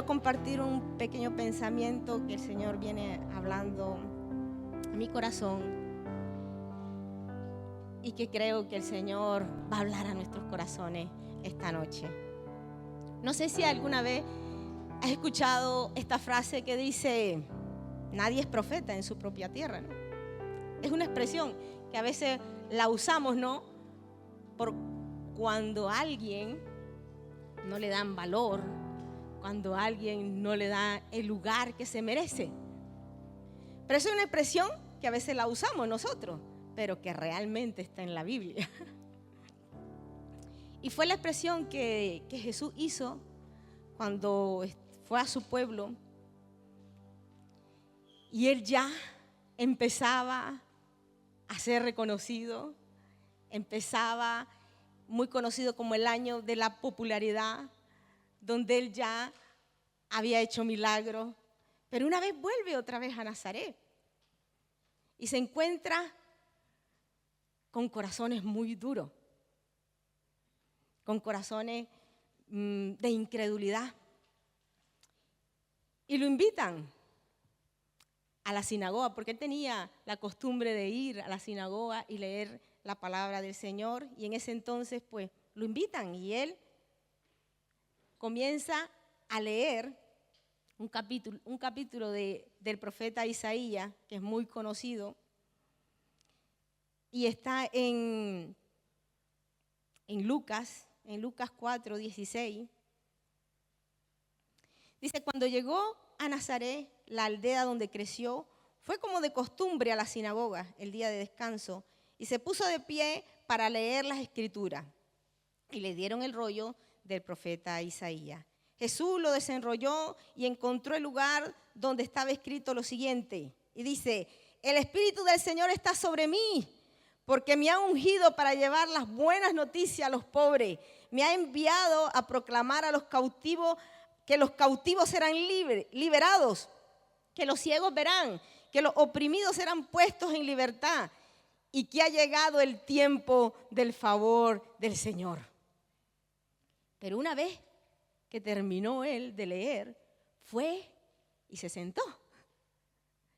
quiero compartir un pequeño pensamiento que el Señor viene hablando a mi corazón y que creo que el Señor va a hablar a nuestros corazones esta noche. No sé si alguna vez has escuchado esta frase que dice: nadie es profeta en su propia tierra, ¿no? Es una expresión que a veces la usamos, ¿no? Por cuando a alguien no le dan valor, cuando a alguien no le da el lugar que se merece. Pero es una expresión que a veces la usamos nosotros, pero que realmente está en la Biblia. Y fue la expresión que Jesús hizo cuando fue a su pueblo y él ya empezaba a ser reconocido, empezaba muy conocido como el año de la popularidad, donde él ya había hecho milagros, pero una vez vuelve otra vez a Nazaret y se encuentra con corazones muy duros, con corazones de incredulidad, y lo invitan a la sinagoga, porque él tenía la costumbre de ir a la sinagoga y leer la palabra del Señor, y en ese entonces pues lo invitan y él comienza a leer un capítulo del profeta Isaías, que es muy conocido, y está en Lucas 4:16. Dice: cuando llegó a Nazaret, la aldea donde creció, fue como de costumbre a la sinagoga el día de descanso, y se puso de pie para leer las escrituras. Y le dieron el rollo del profeta Isaías. Jesús lo desenrolló y encontró el lugar donde estaba escrito lo siguiente. Y dice: el Espíritu del Señor está sobre mí, porque me ha ungido para llevar las buenas noticias a los pobres. Me ha enviado a proclamar a los cautivos que los cautivos serán liberados, que los ciegos verán, que los oprimidos serán puestos en libertad, y que ha llegado el tiempo del favor del Señor. Pero una vez que terminó él de leer, fue y se sentó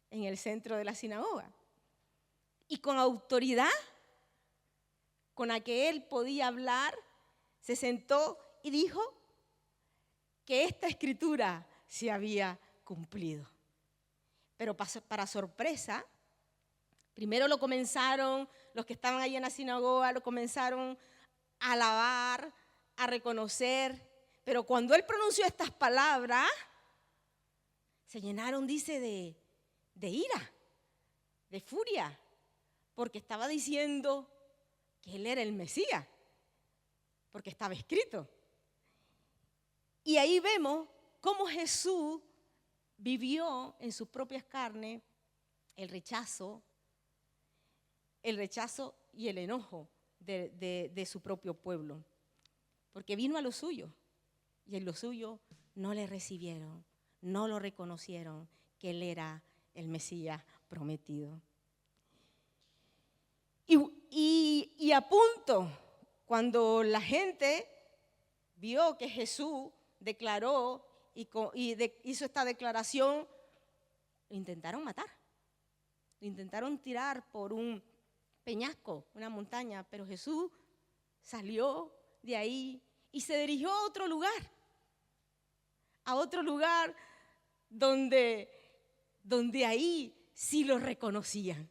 en el centro de la sinagoga. Y con autoridad con la que él podía hablar, se sentó y dijo que esta escritura se había cumplido. Pero para sorpresa, primero lo comenzaron, los que estaban ahí en la sinagoga, lo comenzaron a alabar, a reconocer, pero cuando él pronunció estas palabras, se llenaron, dice, de ira, de furia, porque estaba diciendo que él era el Mesías, porque estaba escrito. Y ahí vemos cómo Jesús vivió en sus propias carnes el rechazo y el enojo de su propio pueblo. Porque vino a lo suyo y en lo suyo no le recibieron, no lo reconocieron que él era el Mesías prometido. Y a punto, cuando la gente vio que Jesús declaró hizo esta declaración, lo intentaron matar, lo intentaron tirar por un peñasco, una montaña, pero Jesús salió de ahí y se dirigió a otro lugar donde ahí sí lo reconocían.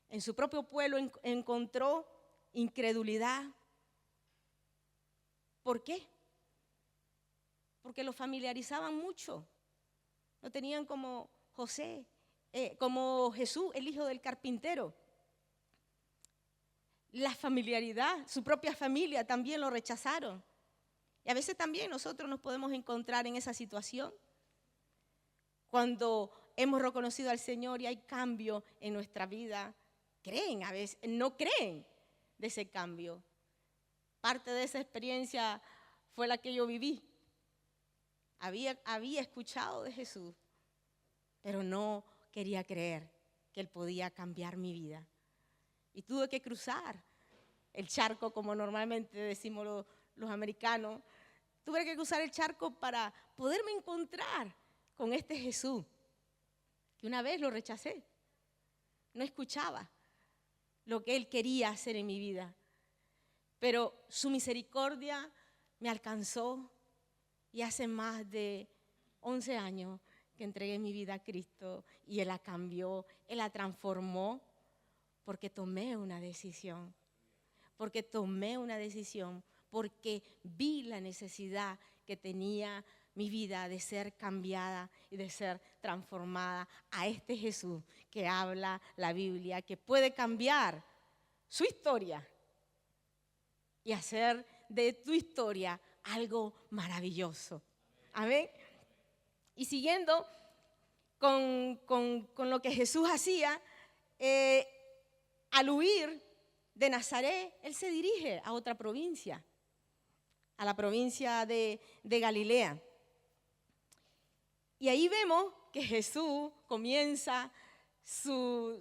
En su propio pueblo encontró incredulidad. ¿Por qué? Porque lo familiarizaban mucho. Lo tenían como como Jesús, el hijo del carpintero. La familiaridad, su propia familia también lo rechazaron. Y a veces también nosotros nos podemos encontrar en esa situación. Cuando hemos reconocido al Señor y hay cambio en nuestra vida, a veces no creen de ese cambio. Parte de esa experiencia fue la que yo viví. Había escuchado de Jesús, pero no quería creer que Él podía cambiar mi vida. Y tuve que cruzar el charco, como normalmente decimos los americanos. tuve que cruzar el charco para poderme encontrar con este Jesús, que una vez lo rechacé. No escuchaba lo que Él quería hacer en mi vida, pero su misericordia me alcanzó y hace más de 11 años que entregué mi vida a Cristo y Él la cambió, Él la transformó porque tomé una decisión, porque vi la necesidad que tenía mi vida de ser cambiada y de ser transformada a este Jesús que habla la Biblia, que puede cambiar su historia y hacer de tu historia algo maravilloso. Amén. Y siguiendo con lo que Jesús hacía, al huir de Nazaret, Él se dirige a otra provincia, a la provincia de Galilea. Y ahí vemos que Jesús comienza su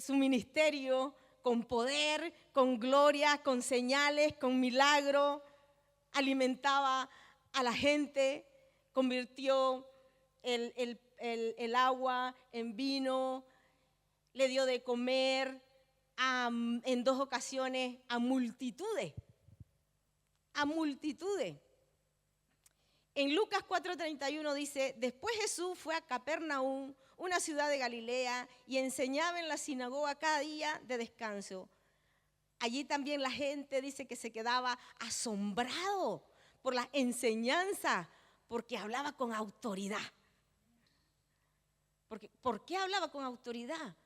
ministerio con poder, con gloria, con señales, con milagros. Alimentaba a la gente, convirtió el agua en vino, le dio de comer en 2 ocasiones a multitudes. En Lucas 4:31 dice, después Jesús fue a Capernaum, una ciudad de Galilea, y enseñaba en la sinagoga cada día de descanso. Allí también la gente dice que se quedaba asombrado por la enseñanza, porque hablaba con autoridad. ¿Por qué hablaba con autoridad?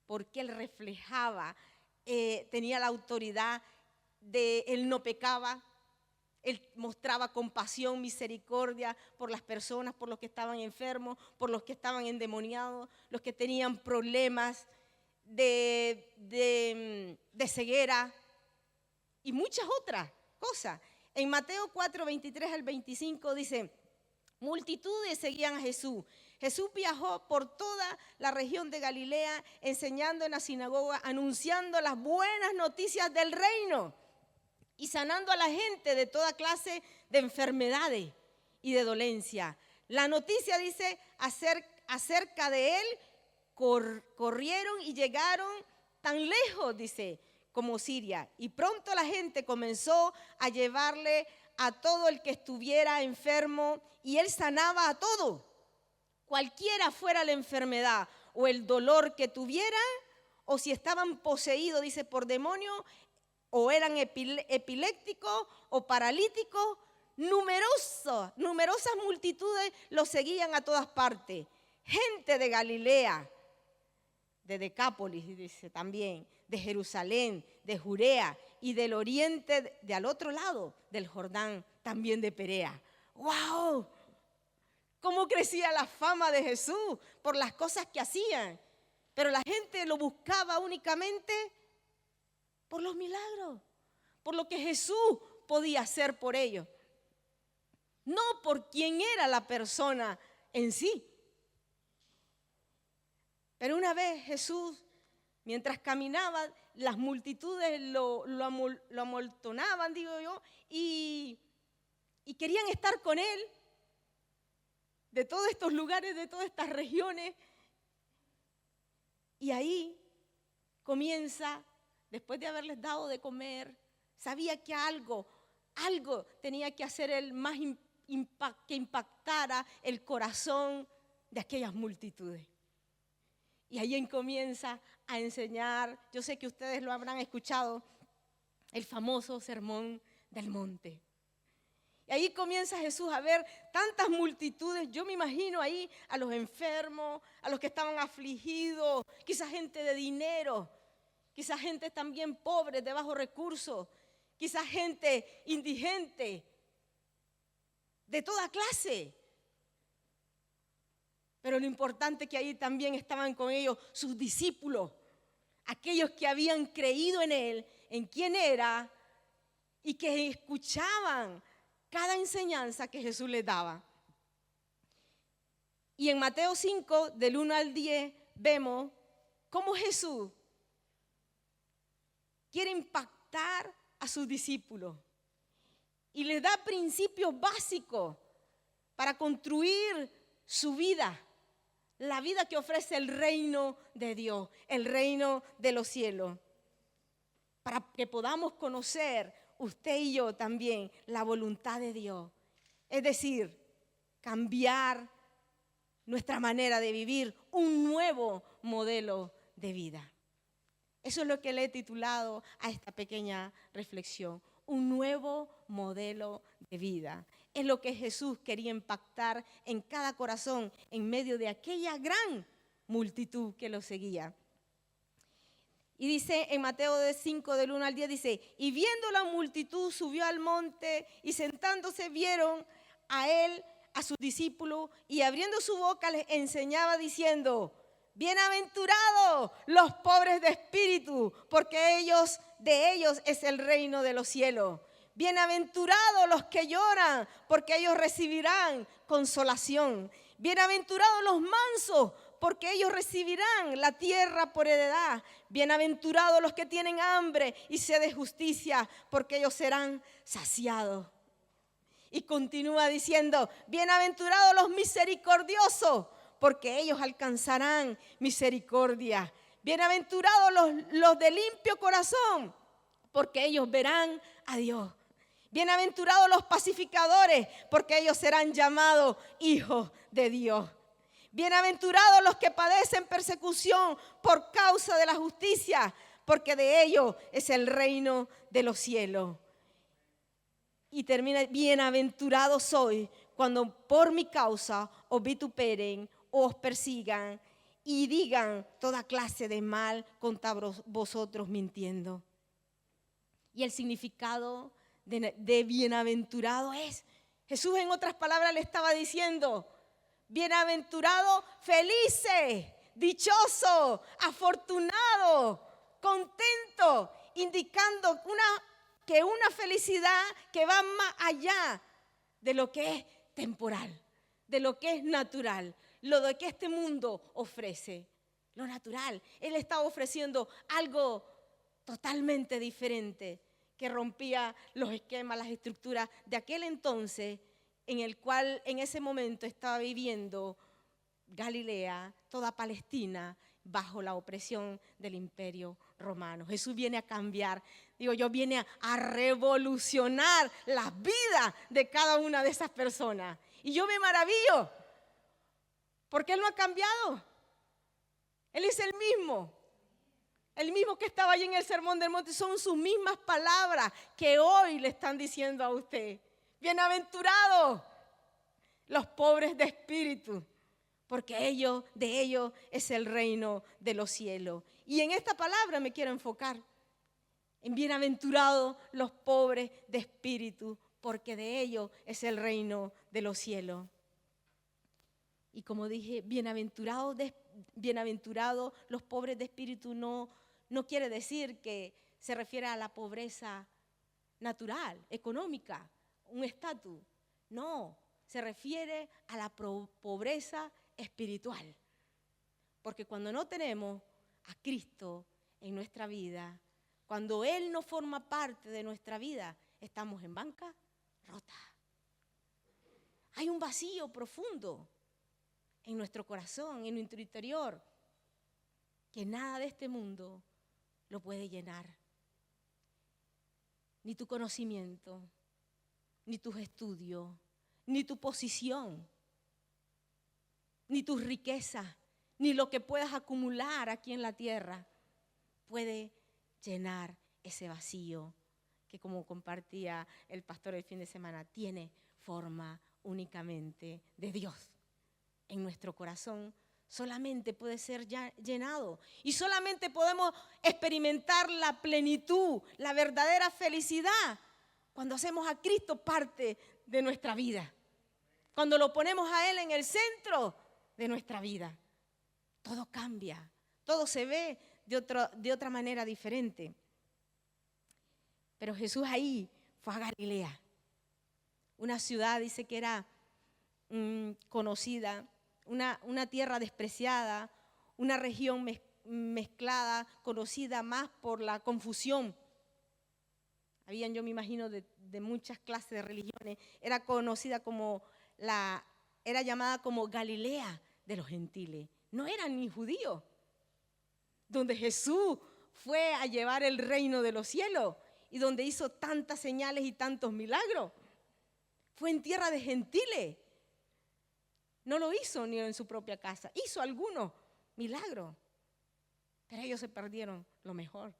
Porque Él reflejaba, tenía la autoridad de Él no pecaba. Él mostraba compasión, misericordia por las personas, por los que estaban enfermos, por los que estaban endemoniados, los que tenían problemas de ceguera y muchas otras cosas. En Mateo 4:23 al 25 dice, multitudes seguían a Jesús. Jesús viajó por toda la región de Galilea, enseñando en la sinagoga, anunciando las buenas noticias del reino y sanando a la gente de toda clase de enfermedades y de dolencia. La noticia dice acerca de Él, corrieron y llegaron tan lejos, dice, como Siria. Y pronto la gente comenzó a llevarle a todo el que estuviera enfermo y Él sanaba a todo. Cualquiera fuera la enfermedad o el dolor que tuvieran, o si estaban poseídos, dice, por demonios, o eran epilépticos o paralíticos, numerosas multitudes los seguían a todas partes. Gente de Galilea, de Decápolis, dice también, de Jerusalén, de Judea y del oriente, de al otro lado del Jordán, también de Perea. ¡Wow! ¿Cómo crecía la fama de Jesús por las cosas que hacían? Pero la gente lo buscaba únicamente por los milagros, por lo que Jesús podía hacer por ellos. No por quién era la persona en sí. Pero una vez Jesús, mientras caminaba, las multitudes lo amontonaban, digo yo, y querían estar con Él, de todos estos lugares, de todas estas regiones. Y ahí comienza, después de haberles dado de comer, sabía que algo tenía que hacer Él más que impactara el corazón de aquellas multitudes. Y ahí comienza a enseñar, yo sé que ustedes lo habrán escuchado, el famoso Sermón del Monte. Y ahí comienza Jesús a ver tantas multitudes. Yo me imagino ahí a los enfermos, a los que estaban afligidos, quizás gente de dinero, quizás gente también pobre, de bajos recursos, quizás gente indigente, de toda clase. Pero lo importante es que ahí también estaban con ellos sus discípulos, aquellos que habían creído en Él, en quién era, y que escuchaban cada enseñanza que Jesús les daba. Y en Mateo 5, del 1 al 10, vemos cómo Jesús quiere impactar a sus discípulos. y les da principios básicos para construir su vida, la vida que ofrece el reino de Dios, el reino de los cielos, para que podamos conocer, usted y yo también, la voluntad de Dios. Es decir, cambiar nuestra manera de vivir, un nuevo modelo de vida. Eso es lo que le he titulado a esta pequeña reflexión, un nuevo modelo de vida. Es lo que Jesús quería impactar en cada corazón en medio de aquella gran multitud que lo seguía. Y dice en Mateo 5, del 1 al 10, dice, y viendo la multitud subió al monte y sentándose vieron a él, a sus discípulos, y abriendo su boca les enseñaba diciendo, bienaventurados los pobres de espíritu, porque de ellos es el reino de los cielos. Bienaventurados los que lloran, porque ellos recibirán consolación. Bienaventurados los mansos, porque ellos recibirán la tierra por heredad. Bienaventurados los que tienen hambre y sed de justicia, porque ellos serán saciados. Y continúa diciendo, bienaventurados los misericordiosos, porque ellos alcanzarán misericordia. Bienaventurados los de limpio corazón, porque ellos verán a Dios. Bienaventurados los pacificadores, porque ellos serán llamados hijos de Dios. Bienaventurados los que padecen persecución por causa de la justicia, porque de ellos es el reino de los cielos. Y termina, bienaventurado soy cuando por mi causa os vituperen, os persigan y digan toda clase de mal contra vosotros mintiendo. Y el significado de bienaventurado es, Jesús en otras palabras le estaba diciendo, bienaventurado, felices, dichoso, afortunado, contento, indicando que una felicidad que va más allá de lo que es temporal, de lo que es natural, lo de que este mundo ofrece, lo natural. Él estaba ofreciendo algo totalmente diferente que rompía los esquemas, las estructuras de aquel entonces en el cual en ese momento estaba viviendo Galilea, toda Palestina, bajo la opresión del imperio romano. Jesús viene a cambiar, viene a revolucionar la vida de cada una de esas personas. Y yo me maravillo, porque Él no ha cambiado. Él es el mismo que estaba allí en el Sermón del Monte. Son sus mismas palabras que hoy le están diciendo a usted. Bienaventurados los pobres de espíritu, porque de ellos es el reino de los cielos. Y en esta palabra me quiero enfocar, en bienaventurados los pobres de espíritu, porque de ellos es el reino de los cielos. Y como dije, bienaventurados los pobres de espíritu no quiere decir que se refiere a la pobreza natural, económica, un estatus. No, se refiere a la pobreza espiritual. Porque cuando no tenemos a Cristo en nuestra vida, cuando Él no forma parte de nuestra vida, estamos en bancarrota. Hay un vacío profundo en nuestro corazón, en nuestro interior, que nada de este mundo lo puede llenar. Ni tu conocimiento, ni tus estudios, ni tu posición, ni tus riquezas, ni lo que puedas acumular aquí en la tierra puede llenar ese vacío que, como compartía el pastor el fin de semana, tiene forma únicamente de Dios. En nuestro corazón solamente puede ser llenado y solamente podemos experimentar la plenitud, la verdadera felicidad cuando hacemos a Cristo parte de nuestra vida, cuando lo ponemos a Él en el centro de nuestra vida. Todo cambia, todo se ve de otra manera diferente. Pero Jesús ahí fue a Galilea, una ciudad, dice que era conocida, una tierra despreciada, una región mezclada, conocida más por la confusión. habían, yo me imagino, de muchas clases de religiones, era conocida como era llamada como Galilea de los gentiles. No eran ni judíos. Donde Jesús fue a llevar el reino de los cielos y donde hizo tantas señales y tantos milagros. Fue en tierra de gentiles. No lo hizo ni en su propia casa. Hizo algunos milagros, pero ellos se perdieron lo mejor.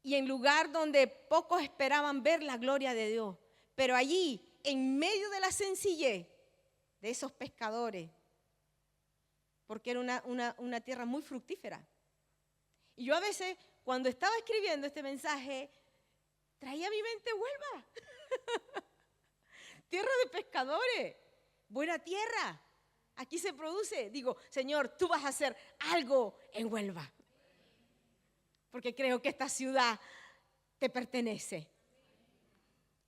Y en lugar donde pocos esperaban ver la gloria de Dios, pero allí, en medio de la sencillez de esos pescadores, porque era una tierra muy fructífera. Y yo a veces, cuando estaba escribiendo este mensaje, traía a mi mente Huelva. Tierra de pescadores, buena tierra. Aquí se produce. Digo, Señor, tú vas a hacer algo en Huelva. Porque creo que esta ciudad te pertenece.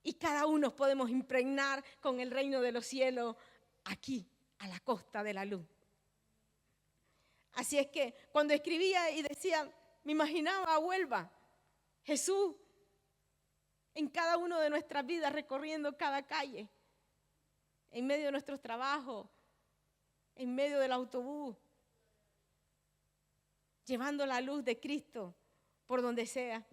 Y cada uno podemos impregnar con el reino de los cielos aquí, a la costa de la luz. Así es que cuando escribía y decía, me imaginaba a Huelva, Jesús en cada uno de nuestras vidas recorriendo cada calle, en medio de nuestros trabajos, en medio del autobús, llevando la luz de Cristo por donde sea.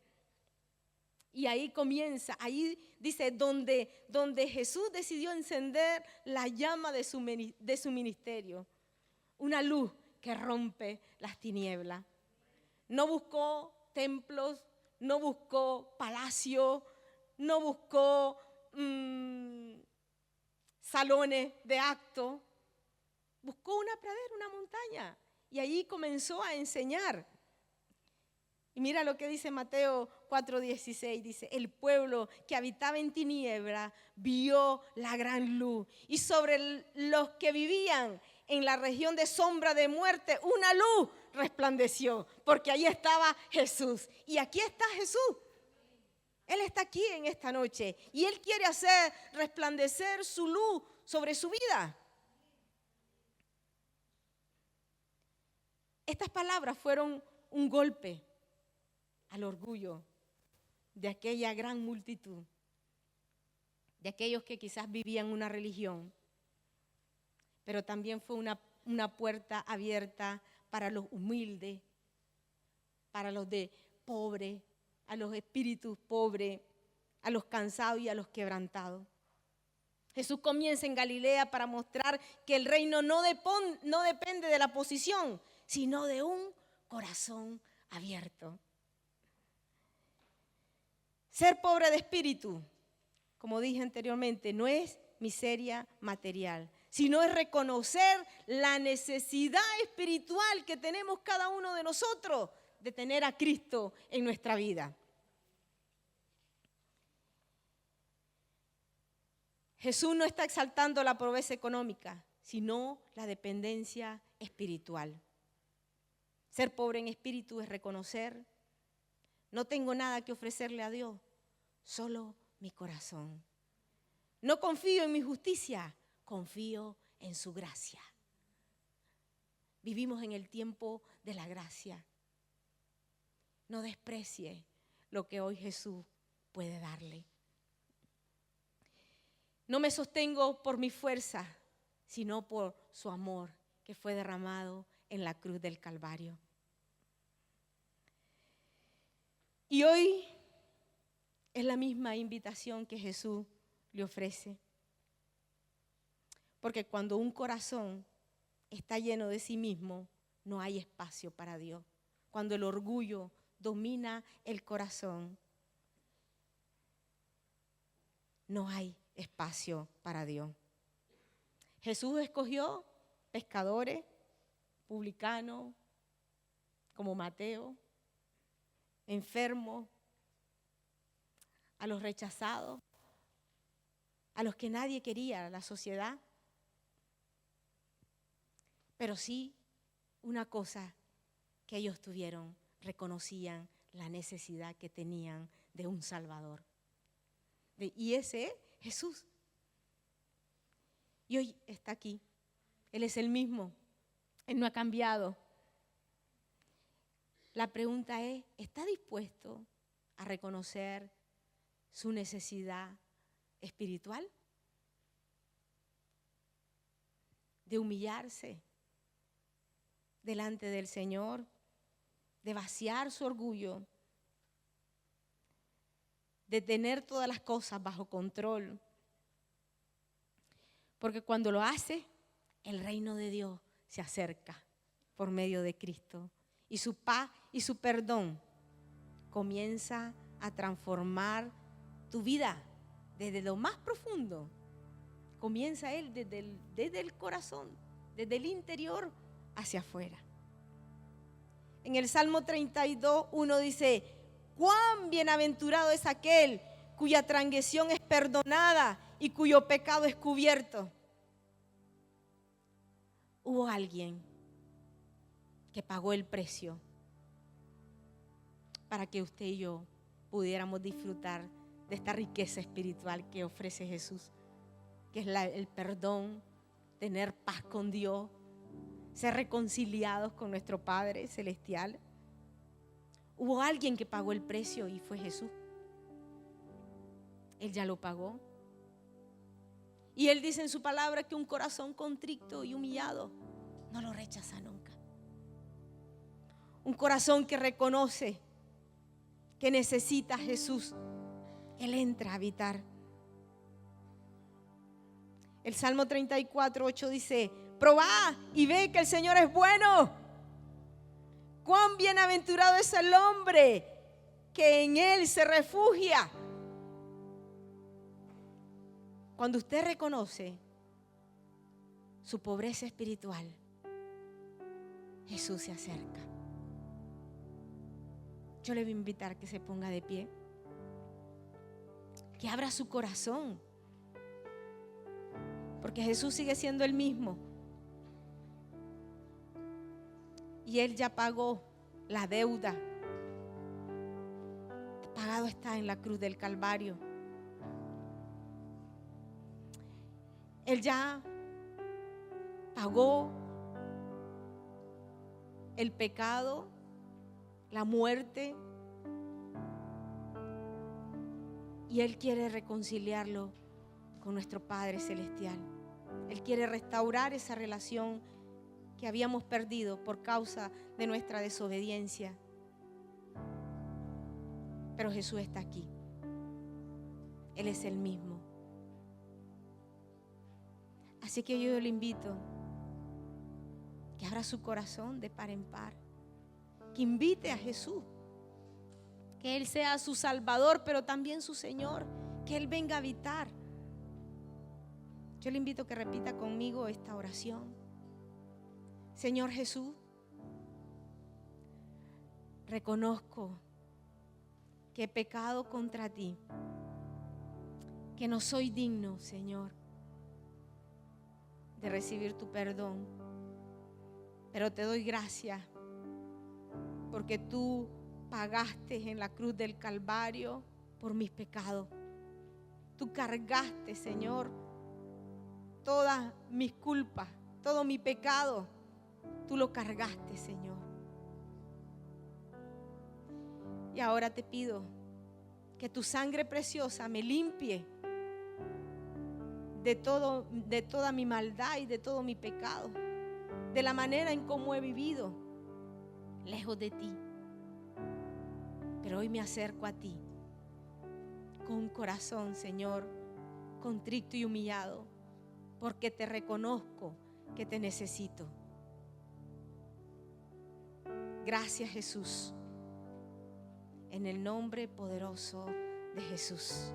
Y ahí comienza, ahí dice, donde Jesús decidió encender la llama de su ministerio, una luz que rompe las tinieblas. No buscó templos, no buscó palacios, no buscó salones de actos, buscó una pradera, una montaña, y allí comenzó a enseñar. Y mira lo que dice Mateo 4:16, dice, el pueblo que habitaba en tiniebla vio la gran luz, y sobre los que vivían en la región de sombra de muerte, una luz resplandeció, porque ahí estaba Jesús. Y aquí está Jesús. Él está aquí en esta noche y Él quiere hacer resplandecer su luz sobre su vida. Estas palabras fueron un golpe al orgullo de aquella gran multitud, de aquellos que quizás vivían una religión, pero también fue una puerta abierta para los humildes, para los de pobres, a los espíritus pobres, a los cansados y a los quebrantados. Jesús comienza en Galilea para mostrar que el reino no depende de la posición, sino de un corazón abierto. Ser pobre de espíritu, como dije anteriormente, no es miseria material, sino es reconocer la necesidad espiritual que tenemos cada uno de nosotros de tener a Cristo en nuestra vida. Jesús no está exaltando la pobreza económica, sino la dependencia espiritual. Ser pobre en espíritu es reconocer, no tengo nada que ofrecerle a Dios, solo mi corazón. No confío en mi justicia, confío en su gracia. Vivimos en el tiempo de la gracia. No desprecie lo que hoy Jesús puede darle. No me sostengo por mi fuerza, sino por su amor que fue derramado en la cruz del Calvario. Y hoy es la misma invitación que Jesús le ofrece. Porque cuando un corazón está lleno de sí mismo, no hay espacio para Dios. Cuando el orgullo domina el corazón, no hay espacio para Dios. Jesús escogió pescadores, publicanos, como Mateo, enfermos, a los rechazados, a los que nadie quería, la sociedad. Pero sí, una cosa que ellos tuvieron, reconocían la necesidad que tenían de un Salvador. Y ese es Jesús. Y hoy está aquí. Él es el mismo. Él no ha cambiado. La pregunta es, ¿está dispuesto a reconocer su necesidad espiritual, de humillarse delante del Señor, de vaciar su orgullo, de tener todas las cosas bajo control. Porque cuando lo hace, el reino de Dios se acerca por medio de Cristo. Y su paz y su perdón comienza a transformar tu vida desde lo más profundo. Comienza Él desde el corazón, desde el interior hacia afuera. En el Salmo 32, 1 dice: cuán bienaventurado es aquel cuya transgresión es perdonada y cuyo pecado es cubierto. Hubo alguien que pagó el precio para que usted y yo pudiéramos disfrutar de esta riqueza espiritual que ofrece Jesús, que es el perdón, tener paz con Dios, ser reconciliados con nuestro Padre Celestial. Hubo alguien que pagó el precio y fue Jesús. Él ya lo pagó. Y Él dice en su palabra que un corazón contrito y humillado no lo rechaza nunca. Un corazón que reconoce que necesita a Jesús, Él entra a habitar. El Salmo 34, 8 dice: probad y ve que el Señor es bueno. Cuán bienaventurado es el hombre que en Él se refugia. Cuando usted reconoce su pobreza espiritual, Jesús se acerca. Yo le voy a invitar a que se ponga de pie, que abra su corazón, porque Jesús sigue siendo el mismo. Y Él ya pagó la deuda. Pagado está en la cruz del Calvario. Él ya pagó el pecado, la muerte. Y Él quiere reconciliarlo con nuestro Padre Celestial. Él quiere restaurar esa relación que habíamos perdido por causa de nuestra desobediencia. Pero Jesús está aquí. Él es el mismo. Así que yo le invito que abra su corazón de par en par, que invite a Jesús, que Él sea su Salvador, pero también su Señor, que Él venga a habitar. Yo le invito a que repita conmigo esta oración. Señor Jesús, reconozco que he pecado contra ti, que no soy digno, Señor, de recibir tu perdón, pero te doy gracias porque tú pagaste en la cruz del Calvario por mis pecados. Tú cargaste, Señor, todas mis culpas, todo mi pecado. Tú lo cargaste, Señor. Y ahora te pido que tu sangre preciosa me limpie de toda mi maldad y de todo mi pecado, de la manera en cómo he vivido lejos de ti. Pero hoy me acerco a ti con un corazón, Señor, contrito y humillado, porque te reconozco que te necesito. Gracias, Jesús, en el nombre poderoso de Jesús.